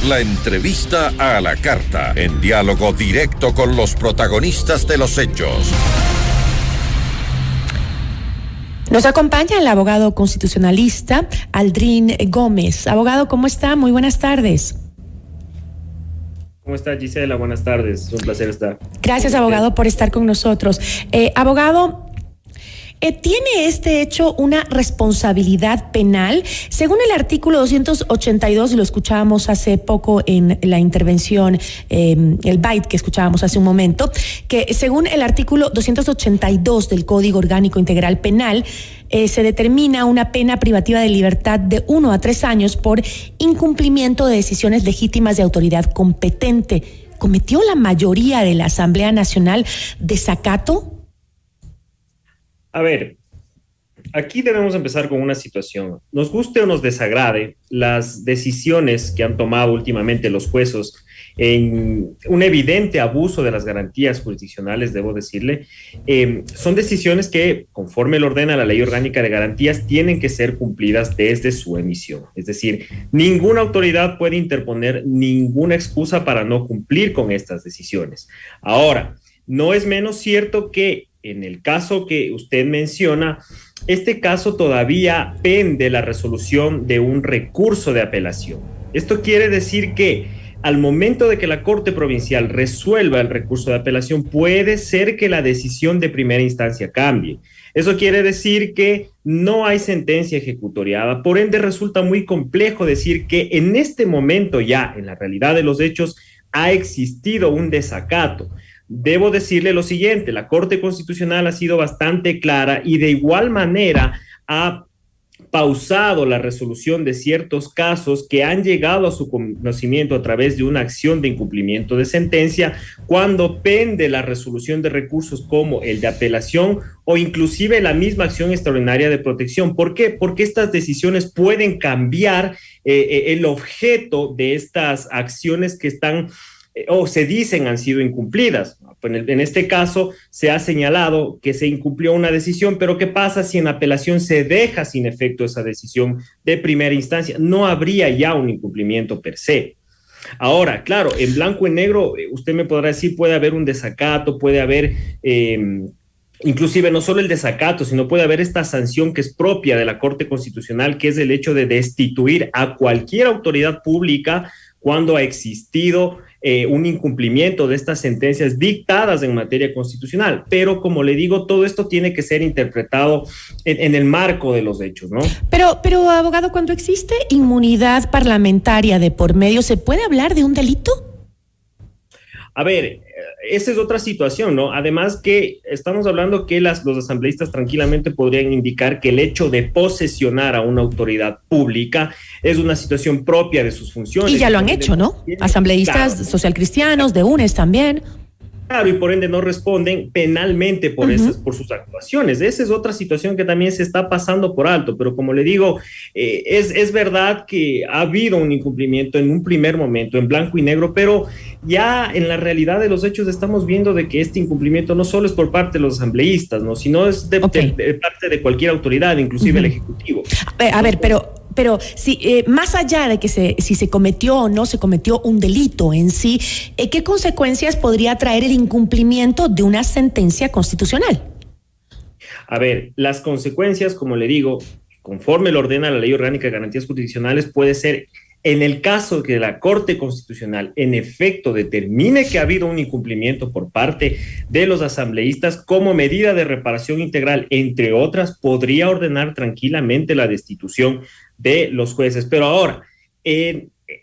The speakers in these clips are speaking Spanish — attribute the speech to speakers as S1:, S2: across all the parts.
S1: La entrevista a la carta, en diálogo directo con los protagonistas de los hechos.
S2: Nos acompaña el abogado constitucionalista Aldrin Gómez. Abogado, ¿cómo está? Muy buenas tardes.
S3: ¿Cómo está, Gisela? Buenas tardes, es un placer estar.
S2: Gracias, abogado, por estar con nosotros. Abogado, ¿tiene este hecho una responsabilidad penal? Según el artículo 282, y lo escuchábamos hace poco en la intervención, el byte que escuchábamos hace un momento, que según el artículo 282 del Código Orgánico Integral Penal, se determina una pena privativa de libertad de 1 a 3 años por incumplimiento de decisiones legítimas de autoridad competente. ¿Cometió la mayoría de la Asamblea Nacional desacato?
S3: A ver, aquí debemos empezar con una situación. Nos guste o nos desagrade, las decisiones que han tomado últimamente los jueces en un evidente abuso de las garantías jurisdiccionales, debo decirle, son decisiones que, conforme lo ordena la Ley Orgánica de Garantías, tienen que ser cumplidas desde su emisión. Es decir, ninguna autoridad puede interponer ninguna excusa para no cumplir con estas decisiones. Ahora, no es menos cierto que en el caso que usted menciona, este caso todavía pende la resolución de un recurso de apelación. Esto quiere decir que al momento de que la Corte Provincial resuelva el recurso de apelación, puede ser que la decisión de primera instancia cambie. Eso quiere decir que no hay sentencia ejecutoriada. Por ende, resulta muy complejo decir que en este momento ya, en la realidad de los hechos, ha existido un desacato. Debo decirle lo siguiente, la Corte Constitucional ha sido bastante clara y de igual manera ha pausado la resolución de ciertos casos que han llegado a su conocimiento a través de una acción de incumplimiento de sentencia cuando pende la resolución de recursos como el de apelación o inclusive la misma acción extraordinaria de protección. ¿Por qué? Porque estas decisiones pueden cambiar el objeto de estas acciones que están o se dicen han sido incumplidas. En este caso se ha señalado que se incumplió una decisión, pero ¿qué pasa si en apelación se deja sin efecto esa decisión de primera instancia? No habría ya un incumplimiento per se. Ahora, claro, en blanco y negro, usted me podrá decir, puede haber un desacato, puede haber inclusive no solo el desacato, sino puede haber esta sanción que es propia de la Corte Constitucional, que es el hecho de destituir a cualquier autoridad pública cuando ha existido un incumplimiento de estas sentencias dictadas en materia constitucional. Pero, como le digo, todo esto tiene que ser interpretado en el marco de los hechos, ¿no?
S2: Pero, abogado, cuando existe inmunidad parlamentaria de por medio, ¿se puede hablar de un delito?
S3: A ver, esa es otra situación, ¿no? Además que estamos hablando que los asambleístas tranquilamente podrían indicar que el hecho de posesionar a una autoridad pública es una situación propia de sus funciones.
S2: Y ya lo han hecho, ¿no? Asambleístas, claro, socialcristianos, de UNES también.
S3: Claro, y por ende no responden penalmente por por sus actuaciones. Esa es otra situación que también se está pasando por alto, pero como le digo, es verdad que ha habido un incumplimiento en un primer momento, en blanco y negro, pero ya en la realidad de los hechos estamos viendo de que este incumplimiento no solo es por parte de los asambleístas, ¿no? Sino es de parte de cualquier autoridad, inclusive el Ejecutivo.
S2: A ver, pero si más allá de que si se cometió o no se cometió un delito en sí, ¿qué consecuencias podría traer el incumplimiento de una sentencia constitucional?
S3: A ver, las consecuencias, como le digo, conforme lo ordena la Ley Orgánica de Garantías Jurisdiccionales, puede ser en el caso que la Corte Constitucional en efecto determine que ha habido un incumplimiento por parte de los asambleístas, como medida de reparación integral, entre otras, podría ordenar tranquilamente la destitución de los jueces. Pero ahora,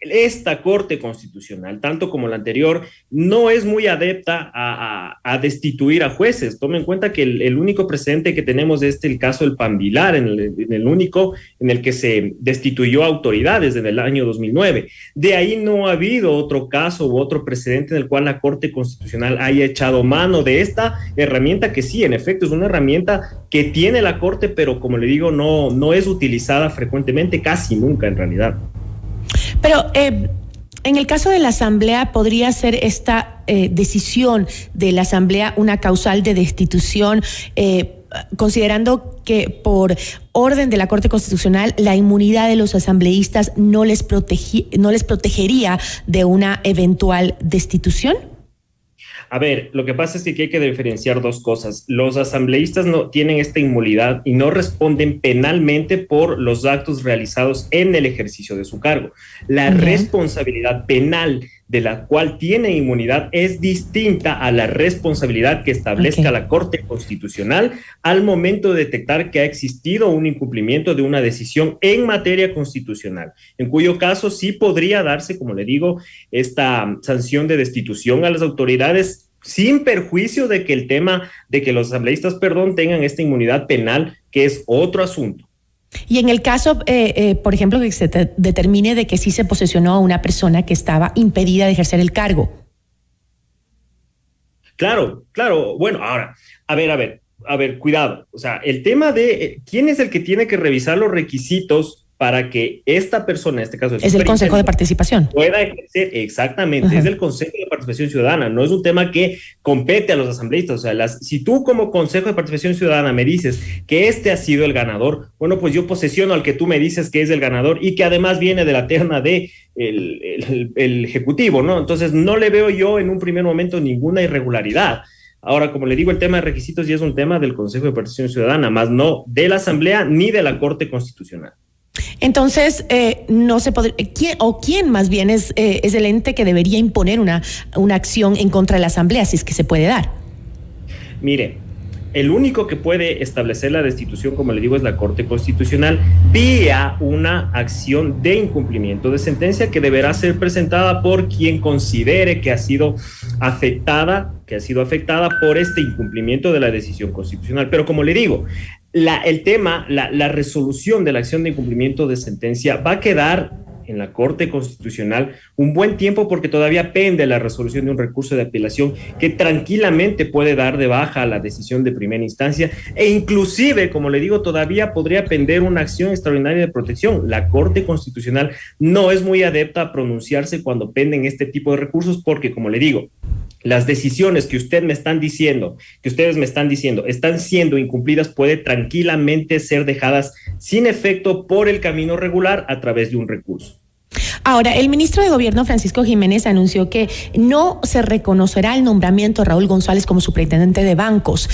S3: esta Corte Constitucional, tanto como la anterior, no es muy adepta a destituir a jueces. Tome en cuenta que el único precedente que tenemos es el caso del Pambilar, en el único en el que se destituyó autoridades en el año 2009. De ahí no ha habido otro caso u otro precedente en el cual la Corte Constitucional haya echado mano de esta herramienta que sí, en efecto, es una herramienta que tiene la Corte, pero como le digo, no es utilizada frecuentemente, casi nunca en realidad.
S2: Pero en el caso de la Asamblea, ¿podría ser esta decisión de la Asamblea una causal de destitución considerando que por orden de la Corte Constitucional la inmunidad de los asambleístas no les protegería de una eventual destitución?
S3: A ver, lo que pasa es que aquí hay que diferenciar dos cosas. Los asambleístas no tienen esta inmunidad y no responden penalmente por los actos realizados en el ejercicio de su cargo. La responsabilidad penal de la cual tienen inmunidad es distinta a la responsabilidad que establezca la Corte Constitucional al momento de detectar que ha existido un incumplimiento de una decisión en materia constitucional, en cuyo caso sí podría darse, como le digo, esta sanción de destitución a las autoridades sin perjuicio de que el tema de que los asambleístas, tengan esta inmunidad penal, que es otro asunto.
S2: Y en el caso, por ejemplo, que se determine de que sí se posesionó a una persona que estaba impedida de ejercer el cargo.
S3: Claro. Bueno, ahora, a ver, cuidado. O sea, el tema de quién es el que tiene que revisar los requisitos para que esta persona, en este caso
S2: es el Consejo de Participación,
S3: pueda ejercer, exactamente, es el Consejo de Participación Ciudadana, no es un tema que compete a los asambleístas. O sea, si tú como Consejo de Participación Ciudadana me dices que este ha sido el ganador, bueno, pues yo posesiono al que tú me dices que es el ganador y que además viene de la terna de el Ejecutivo, ¿no? Entonces no le veo yo en un primer momento ninguna irregularidad. Ahora, como le digo, el tema de requisitos ya es un tema del Consejo de Participación Ciudadana, más no de la Asamblea ni de la Corte Constitucional.
S2: Entonces, no se podría, ¿quién más bien es el ente que debería imponer una acción en contra de la Asamblea, si es que se puede dar?
S3: Mire, el único que puede establecer la destitución, como le digo, es la Corte Constitucional vía una acción de incumplimiento de sentencia que deberá ser presentada por quien considere que ha sido afectada por este incumplimiento de la decisión constitucional. Pero como le digo, la resolución de la acción de incumplimiento de sentencia va a quedar en la Corte Constitucional un buen tiempo porque todavía pende la resolución de un recurso de apelación que tranquilamente puede dar de baja a la decisión de primera instancia e inclusive, como le digo, todavía podría pender una acción extraordinaria de protección. La Corte Constitucional no es muy adepta a pronunciarse cuando penden este tipo de recursos porque, como le digo, las decisiones que ustedes me están diciendo, están siendo incumplidas, puede tranquilamente ser dejadas sin efecto por el camino regular a través de un recurso.
S2: Ahora, el ministro de Gobierno, Francisco Jiménez, anunció que no se reconocerá el nombramiento de Raúl González como superintendente de bancos.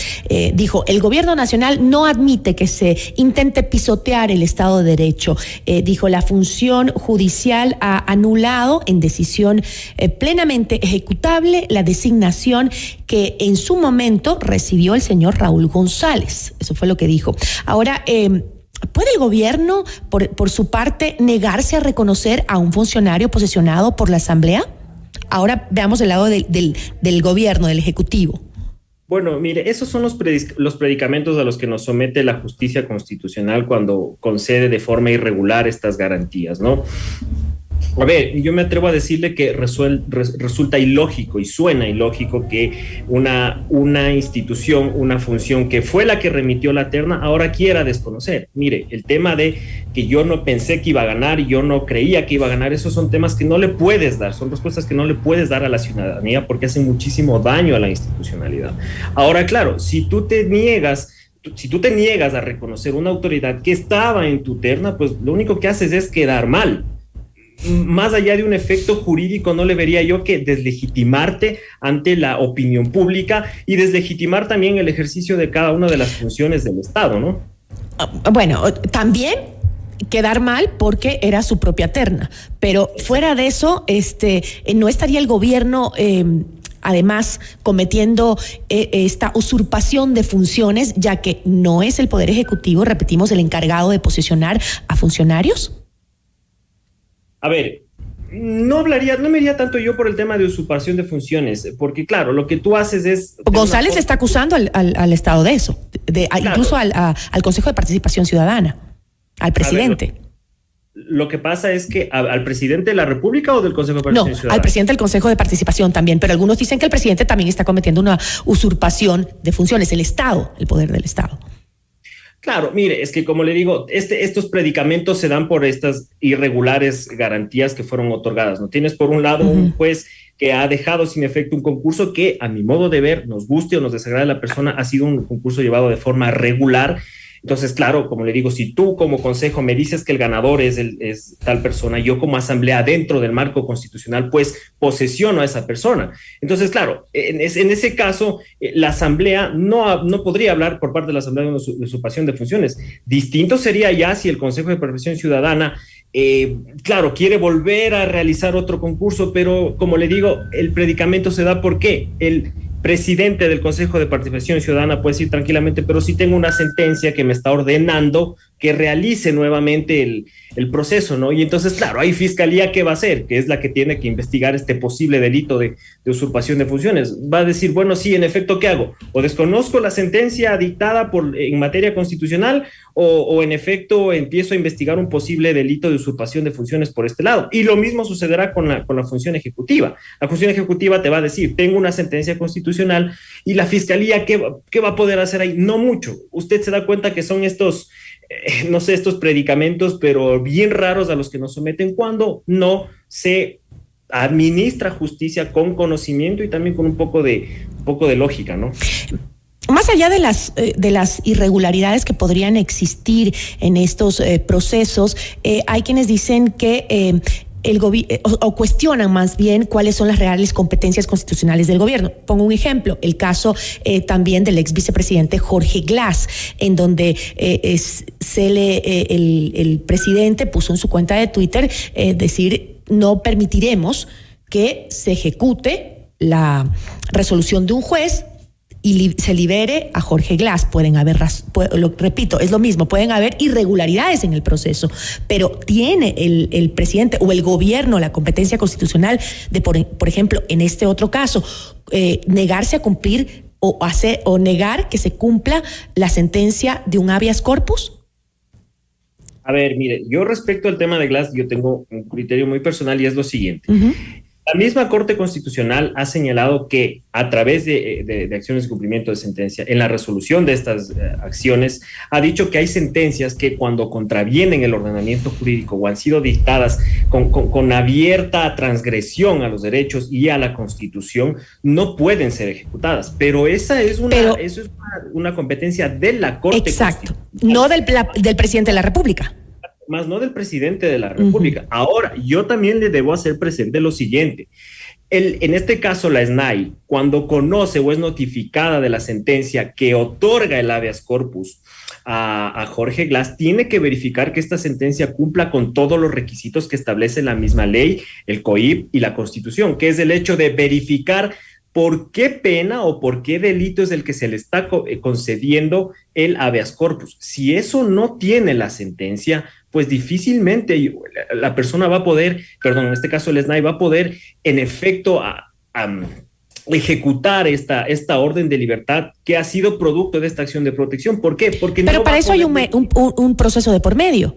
S2: Dijo, el gobierno nacional no admite que se intente pisotear el Estado de Derecho. Dijo, la función judicial ha anulado en decisión plenamente ejecutable la designación que en su momento recibió el señor Raúl González. Eso fue lo que dijo. Ahora, ¿puede el gobierno, por su parte, negarse a reconocer a un funcionario posesionado por la Asamblea? Ahora veamos el lado del gobierno, del Ejecutivo.
S3: Bueno, mire, esos son los predicamentos a los que nos somete la justicia constitucional cuando concede de forma irregular estas garantías, ¿no? A ver, yo me atrevo a decirle que resulta ilógico y suena ilógico que una institución, una función que fue la que remitió la terna, ahora quiera desconocer. Mire, el tema de que yo no pensé que iba a ganar y yo no creía que iba a ganar, esos son temas que no le puedes dar, son respuestas que no le puedes dar a la ciudadanía porque hacen muchísimo daño a la institucionalidad. Ahora, claro, si tú te niegas a reconocer una autoridad que estaba en tu terna, pues lo único que haces es quedar mal. Más allá de un efecto jurídico, no le vería yo que deslegitimarte ante la opinión pública y deslegitimar también el ejercicio de cada una de las funciones del Estado, ¿no?
S2: Bueno, también quedar mal porque era su propia terna, pero fuera de eso, no estaría el gobierno además cometiendo esta usurpación de funciones, ya que no es el Poder Ejecutivo, repetimos, el encargado de posesionar a funcionarios.
S3: A ver, no me iría tanto yo por el tema de usurpación de funciones, porque claro, lo que tú haces es...
S2: González le está acusando al Estado de eso, claro. Incluso al Consejo de Participación Ciudadana, al presidente.
S3: Lo que pasa es que al presidente de la República o del Consejo de Participación Ciudadana.
S2: Al presidente del Consejo de Participación también, pero algunos dicen que el presidente también está cometiendo una usurpación de funciones, el Estado, el poder del Estado.
S3: Claro, mire, es que como le digo, estos predicamentos se dan por estas irregulares garantías que fueron otorgadas. No tienes por un lado un juez que ha dejado sin efecto un concurso que, a mi modo de ver, nos guste o nos desagrade a la persona, ha sido un concurso llevado de forma regular. Entonces, claro, como le digo, si tú como consejo me dices que el ganador es tal persona, yo como asamblea dentro del marco constitucional, pues posesiono a esa persona. Entonces, claro, en ese caso, la asamblea no podría hablar por parte de la asamblea de una usurpación de funciones. Distinto sería ya si el Consejo de Participación Ciudadana claro, quiere volver a realizar otro concurso, pero como le digo, el predicamento se da porque el presidente del Consejo de Participación Ciudadana puede decir tranquilamente, pero sí tengo una sentencia que me está ordenando que realice nuevamente el proceso, ¿no? Y entonces, claro, hay fiscalía que va a hacer, que es la que tiene que investigar este posible delito de usurpación de funciones. Va a decir, bueno, sí, en efecto, ¿qué hago? O desconozco la sentencia dictada en materia constitucional o en efecto empiezo a investigar un posible delito de usurpación de funciones por este lado. Y lo mismo sucederá con la función ejecutiva. La función ejecutiva te va a decir, tengo una sentencia constitucional y la fiscalía, ¿qué va a poder hacer ahí? No mucho. Usted se da cuenta que son estos no sé, estos predicamentos, pero bien raros a los que nos someten cuando no se administra justicia con conocimiento y también con un poco de lógica, ¿no?
S2: Más allá de las irregularidades que podrían existir en estos procesos, hay quienes dicen que o cuestionan más bien cuáles son las reales competencias constitucionales del gobierno. Pongo un ejemplo, el caso también del ex vicepresidente Jorge Glass, en donde el presidente puso en su cuenta de Twitter decir, no permitiremos que se ejecute la resolución de un juez y se libere a Jorge Glass. Pueden haber, lo repito, es lo mismo, pueden haber irregularidades en el proceso, pero tiene el presidente o el gobierno la competencia constitucional de, por ejemplo, en este otro caso, negarse a cumplir o negar que se cumpla la sentencia de un habeas corpus.
S3: A ver, mire, yo respecto al tema de Glass, yo tengo un criterio muy personal y es lo siguiente. La misma Corte Constitucional ha señalado que a través de acciones de cumplimiento de sentencia, en la resolución de estas acciones, ha dicho que hay sentencias que cuando contravienen el ordenamiento jurídico o han sido dictadas con abierta transgresión a los derechos y a la Constitución, no pueden ser ejecutadas. Pero eso es una competencia de la Corte
S2: Constitucional. Exacto, no del presidente de la República.
S3: Más no del presidente de la República. Ahora, yo también le debo hacer presente lo siguiente. En este caso, la SNAI, cuando conoce o es notificada de la sentencia que otorga el habeas corpus a Jorge Glass, tiene que verificar que esta sentencia cumpla con todos los requisitos que establece la misma ley, el COIP y la Constitución, que es el hecho de verificar por qué pena o por qué delito es el que se le está concediendo el habeas corpus. Si eso no tiene la sentencia, pues difícilmente la persona va a poder, en este caso el SNAI va a poder en efecto ejecutar esta orden de libertad que ha sido producto de esta acción de protección. ¿Por qué? Porque
S2: pero para eso hay un proceso de por medio.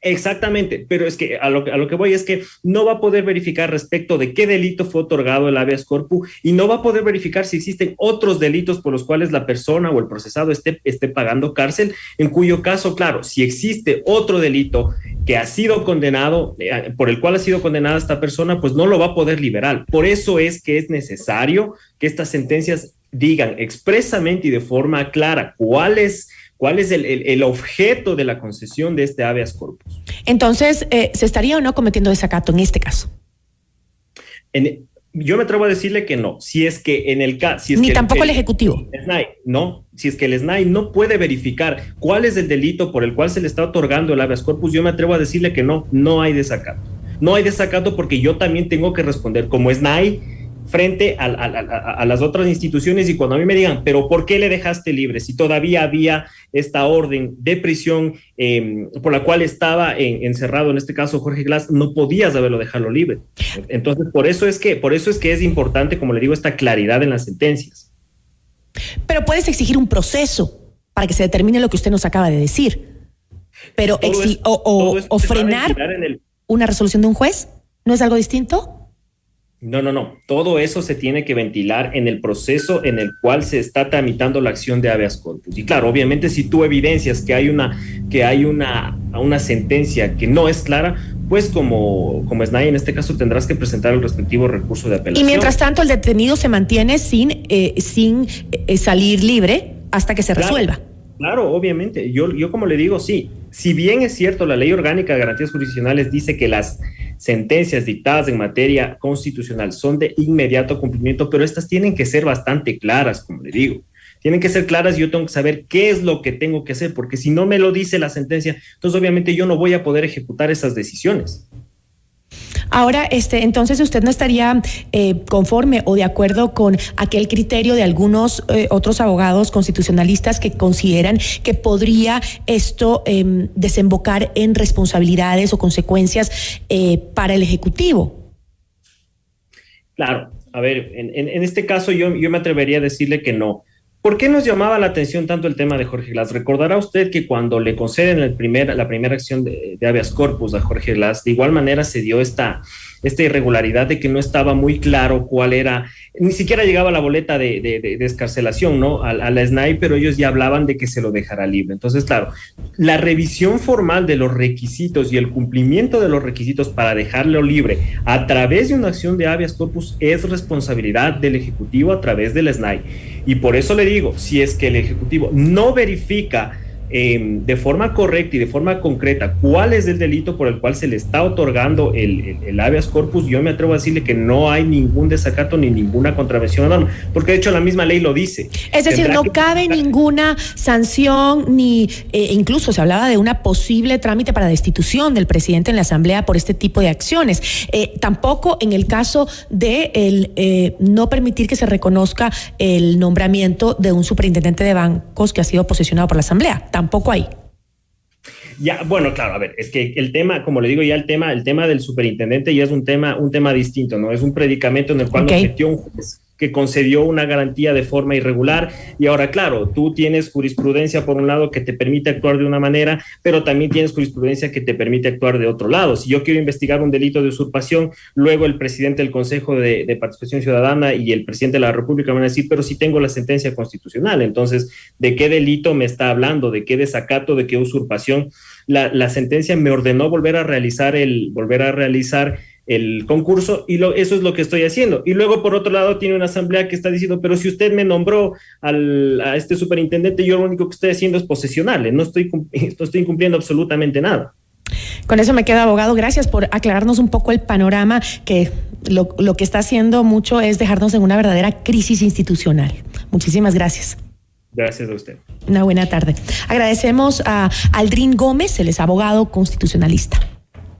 S3: Exactamente, pero es que a lo que voy es que no va a poder verificar respecto de qué delito fue otorgado el habeas corpus y no va a poder verificar si existen otros delitos por los cuales la persona o el procesado esté pagando cárcel, en cuyo caso, claro, si existe otro delito que ha sido condenado, por el cual ha sido condenada esta persona, pues no lo va a poder liberar. Por eso es que es necesario que estas sentencias digan expresamente y de forma clara cuál es el objeto de la concesión de este habeas corpus. Entonces,
S2: ¿se estaría o no cometiendo desacato en este caso?
S3: Yo me atrevo a decirle que no. Si es que en el caso... Si es
S2: Ni
S3: que
S2: tampoco el Ejecutivo.
S3: SNAI, no. Si es que el SNAI no puede verificar cuál es el delito por el cual se le está otorgando el habeas corpus, yo me atrevo a decirle que no hay desacato. No hay desacato porque yo también tengo que responder como SNAI frente a las otras instituciones, y cuando a mí me digan, pero ¿por qué le dejaste libre? Si todavía había esta orden de prisión por la cual estaba encerrado, en este caso Jorge Glass, no podías haberlo dejado libre. Entonces, por eso es que es importante, como le digo, esta claridad en las sentencias.
S2: Pero puedes exigir un proceso para que se determine lo que usted nos acaba de decir. Pero frenar una resolución de un juez, ¿no es algo distinto?
S3: No. Todo eso se tiene que ventilar en el proceso en el cual se está tramitando la acción de habeas corpus. Y claro, obviamente, si tú evidencias que hay una sentencia que no es clara, pues como SNAI en este caso tendrás que presentar el respectivo recurso de apelación.
S2: Y mientras tanto, el detenido se mantiene sin salir libre hasta que se resuelva.
S3: Claro, obviamente. Yo como le digo, sí. Si bien es cierto, la Ley Orgánica de Garantías Jurisdiccionales dice que las sentencias dictadas en materia constitucional son de inmediato cumplimiento, pero estas tienen que ser bastante claras, como le digo. Tienen que ser claras y yo tengo que saber qué es lo que tengo que hacer, porque si no me lo dice la sentencia, entonces obviamente yo no voy a poder ejecutar esas decisiones.
S2: Ahora, entonces usted no estaría conforme o de acuerdo con aquel criterio de algunos otros abogados constitucionalistas que consideran que podría esto desembocar en responsabilidades o consecuencias para el Ejecutivo.
S3: Claro, a ver, en este caso yo me atrevería a decirle que no. ¿Por qué nos llamaba la atención tanto el tema de Jorge Glass? Recordará usted que cuando le conceden la primera acción de habeas corpus a Jorge Glass, de igual manera se dio esta irregularidad de que no estaba muy claro cuál era, ni siquiera llegaba la boleta de excarcelación, ¿no? A la SNAI, pero ellos ya hablaban de que se lo dejara libre. Entonces, claro, la revisión formal de los requisitos y el cumplimiento de los requisitos para dejarlo libre a través de una acción de habeas corpus es responsabilidad del Ejecutivo a través de la SNAI. Y por eso le digo, si es que el Ejecutivo no verifica de forma correcta y de forma concreta cuál es el delito por el cual se le está otorgando el habeas corpus, yo me atrevo a decirle que no hay ningún desacato ni ninguna contravención a norma, porque de hecho la misma ley lo dice.
S2: Es decir, no cabe ninguna sanción ni incluso se hablaba de una posible trámite para destitución del presidente en la Asamblea por este tipo de acciones. Tampoco en el caso de no permitir que se reconozca el nombramiento de un superintendente de bancos que ha sido posesionado por la Asamblea. Tampoco ahí.
S3: Ya, bueno, claro, a ver, es que el tema, como le digo, ya el tema del superintendente ya es un tema distinto, ¿no? Es un predicamento en el cual nos metió un juez que concedió una garantía de forma irregular y ahora, claro, tú tienes jurisprudencia por un lado que te permite actuar de una manera, pero también tienes jurisprudencia que te permite actuar de otro lado. Si yo quiero investigar un delito de usurpación, luego el presidente del Consejo de Participación Ciudadana y el presidente de la República van a decir, pero si tengo la sentencia constitucional, entonces, ¿de qué delito me está hablando? ¿De qué desacato? ¿De qué usurpación? La sentencia me ordenó volver a realizar el concurso y eso es lo que estoy haciendo. Y luego, por otro lado, tiene una asamblea que está diciendo, pero si usted me nombró a este superintendente, yo lo único que estoy haciendo es posesionarle, no estoy incumpliendo absolutamente nada.
S2: Con eso me quedo, abogado. Gracias por aclararnos un poco el panorama, que lo que está haciendo mucho es dejarnos en una verdadera crisis institucional. Muchísimas gracias.
S3: Gracias a usted.
S2: Una buena tarde. Agradecemos a Aldrin Gómez, él es abogado constitucionalista.